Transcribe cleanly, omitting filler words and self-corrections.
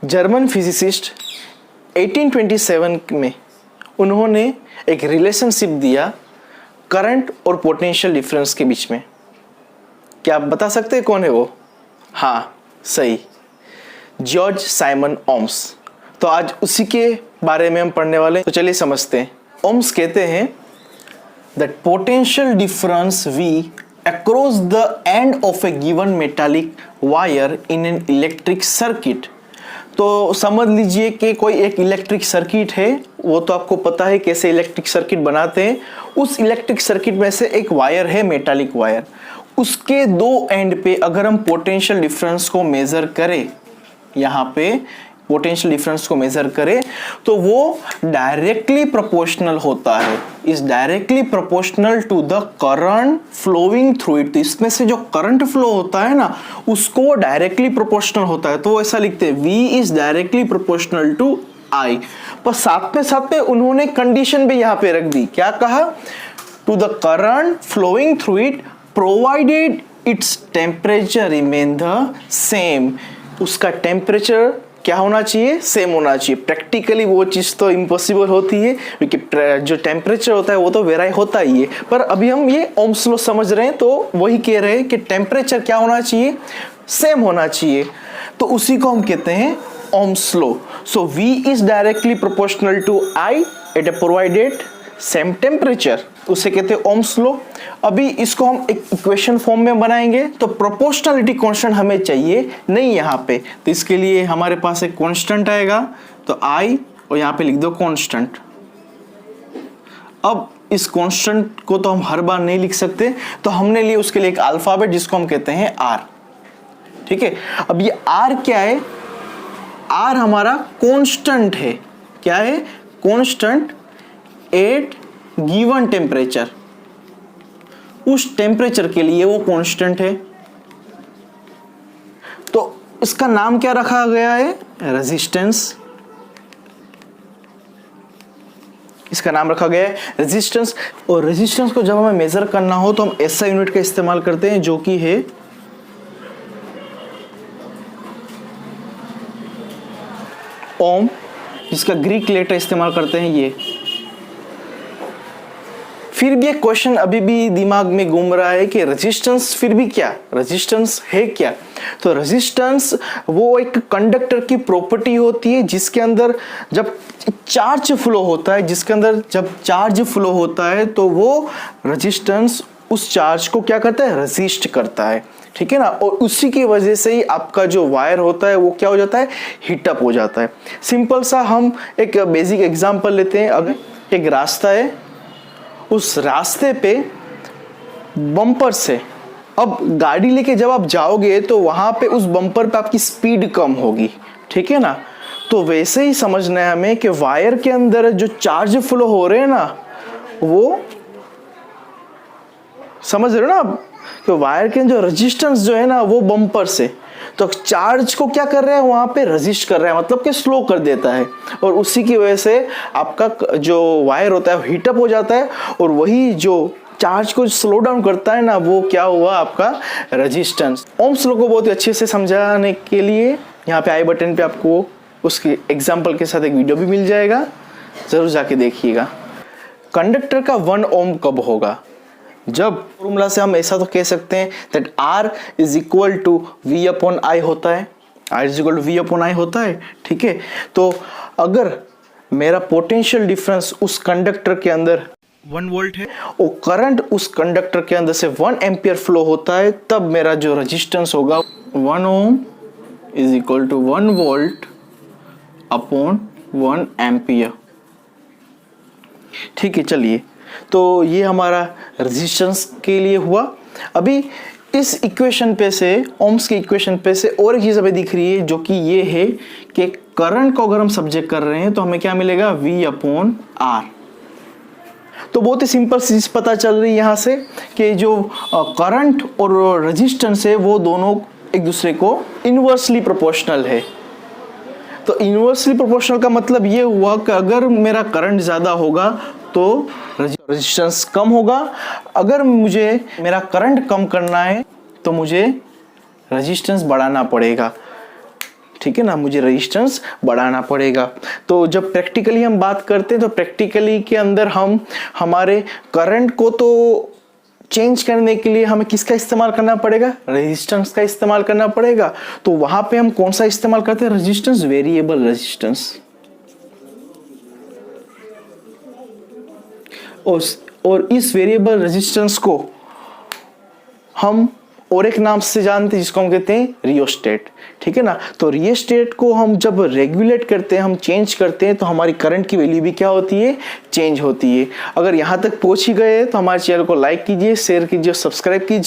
German physicist 1827 में उन्होंने एक रिलेशनशिप दिया करंट और पोटेंशियल डिफरेंस के बीच में। क्या आप बता सकते हैं कौन है वो? हाँ, सही, जॉर्ज साइमन ओम्स। तो आज उसी के बारे में हम पढ़ने वाले हैं। तो चलिए समझते हैं। ओम्स कहते हैं that potential difference V across the end of a given metallic wire in an electric circuit। तो समझ लीजिए कि कोई एक इलेक्ट्रिक सर्किट है, वो तो आपको पता है कैसे इलेक्ट्रिक सर्किट बनाते हैं। उस इलेक्ट्रिक सर्किट में से एक वायर है, मेटालिक वायर, उसके दो एंड पे अगर हम पोटेंशियल डिफरेंस को मेजर करें, यहाँ पे पोटेंशियल डिफरेंस को मेजर करें तो वो डायरेक्टली प्रोपोर्शनल होता है, is directly proportional to the current flowing through it. तो इसमें से जो करंट फ्लो होता है ना, उसको डायरेक्टली प्रोपोर्शनल होता है। तो ऐसा लिखते हैं V is directly proportional to I। पर साथ में उन्होंने कंडीशन भी यहाँ पे रख दी। क्या कहा? To the current flowing through it provided its temperature remain the same. उसका टेम्परेचर क्या होना चाहिए? सेम होना चाहिए। प्रैक्टिकली वो चीज़ तो इम्पॉसिबल होती है, क्योंकि जो टेम्परेचर होता है वो तो वेराई होता ही है। पर अभी हम ये ओम्स लॉ समझ रहे हैं, तो वही कह रहे हैं कि टेम्परेचर क्या होना चाहिए? सेम होना चाहिए। तो उसी को हम कहते हैं Ohm's law. So V is directly proportional to I at a provided same temperature, उसे कहते हैं ओम्स लॉ। अभी इसको हम एक इक्वेशन फॉर्म में बनाएंगे। तो प्रोपोर्शनलिटी कांस्टेंट हमें चाहिए नहीं यहाँ पे, तो इसके लिए हमारे पास एक कांस्टेंट आएगा, तो I, और यहाँ पे लिख दो कांस्टेंट। अब इस कांस्टेंट को तो हम हर बार नहीं लिख सकते, तो हमने लिए उसके लिए एक अल्फाबेट जिसको हम कहते हैं R। ठीक है, अब ये R क्या है? R हमारा कांस्टेंट है। क्या है? Constant eight given temperature. उस टेम्परेचर के लिए वो कांस्टेंट है। तो इसका नाम क्या रखा गया है? रेजिस्टेंस। इसका नाम रखा गया है रेजिस्टेंस। और रेजिस्टेंस को जब हमें मेजर करना हो तो हम ऐसा यूनिट का इस्तेमाल करते हैं जो कि है ओम, जिसका ग्रीक लेटर इस्तेमाल करते हैं ये। फिर भी एक क्वेश्चन अभी भी दिमाग में घूम रहा है कि रेजिस्टेंस फिर भी क्या? रेजिस्टेंस है क्या? तो रेजिस्टेंस वो एक कंडक्टर की प्रॉपर्टी होती है जिसके अंदर जब चार्ज फ्लो होता है, तो वो रेजिस्टेंस उस चार्ज को क्या करता है? रेजिस्ट करता है। ठीक है ना। और उसी की वजह से ही आपका जो वायर होता है वो क्या हो जाता है? हीटअप हो जाता है। सिंपल सा हम एक बेसिक एग्जांपल लेते हैं। अगर एक रास्ता है, उस रास्ते पे बम्पर से अब गाड़ी लेके जब आप जाओगे तो वहां पे उस बम्पर पे आपकी स्पीड कम होगी। ठीक है ना। तो वैसे ही समझना है हमें कि वायर के अंदर जो चार्ज फ्लो हो रहे हैं ना, वो समझ रहे हो ना आप, कि वायर के जो रेजिस्टेंस जो है ना वो बम्पर से, तो चार्ज को क्या कर रहा है? वहां पे रेजिस्ट कर रहा है, मतलब कि स्लो कर देता है। और उसी की वजह से आपका जो वायर होता है हीटअप हो जाता है, और वही जो चार्ज को स्लो डाउन करता है ना, वो क्या हुआ? आपका रेजिस्टेंस। ओम्स लॉ को बहुत ही अच्छे से समझाने के लिए यहाँ पे आई बटन पे आपको उसके एग्जाम्पल के साथ एक वीडियो भी मिल जाएगा, जरूर जाके देखिएगा। कंडक्टर का 1 ओम कब होगा? जब फॉर्मूला से हम ऐसा तो कह सकते हैं that R is equal to V upon I होता है। R is equal to V upon I होता है। ठीक है। तो अगर मेरा पोटेंशियल डिफरेंस उस कंडक्टर के अंदर 1 वोल्ट है और करंट उस कंडक्टर के अंदर से 1 एम्पियर फ्लो होता है, तब मेरा जो रेजिस्टेंस होगा 1 ohm is equal to 1 volt upon 1 ampere. ठीक है, चलिए, तो ये हमारा रेजिस्टेंस के लिए हुआ। अभी इस इक्वेशन पे से, ओम्स की इक्वेशन पे से और एक चीज हमें दिख रही है, जो कि ये है कि करंट को अगर हम सब्जेक्ट कर रहे हैं तो हमें क्या मिलेगा? V upon R। तो बहुत ही सिंपल चीज पता चल रही है यहाँ से कि जो करंट और रेजिस्टेंस है वो दोनों एक दूसरे को इनवर्सली प्रोपोर्शनल है। तो इनवर्सली प्रोपोर्शनल का मतलब ये हुआ कि अगर मेरा करंट ज़्यादा होगा तो रेजिस्टेंस कम होगा। अगर मुझे मेरा करंट कम करना है तो मुझे रेजिस्टेंस बढ़ाना पड़ेगा। ठीक है ना, मुझे रेजिस्टेंस बढ़ाना पड़ेगा। तो जब प्रैक्टिकली हम बात करते हैं तो प्रैक्टिकली के अंदर हम हमारे करंट को तो चेंज करने के लिए हमें किसका इस्तेमाल करना पड़ेगा, रेजिस्टेंस का इस्तेमाल करना पड़ेगा। तो वहां पे हम कौन सा इस्तेमाल करते हैं, रेजिस्टेंस, वेरिएबल रेजिस्टेंस। और इस वेरिएबल रेजिस्टेंस को हम और एक नाम से जानते हैं जिसको हम कहते हैं रियोस्टेट, ठीक है ना। तो रियोस्टेट को हम जब रेगुलेट करते हैं, हम चेंज करते हैं, तो हमारी करंट की वैल्यू भी क्या होती है, चेंज होती है। अगर यहाँ तक पहुंच ही गए तो हमारे चैनल को लाइक कीजिए, शेयर कीजिए, सब्सक्राइब कीजिए।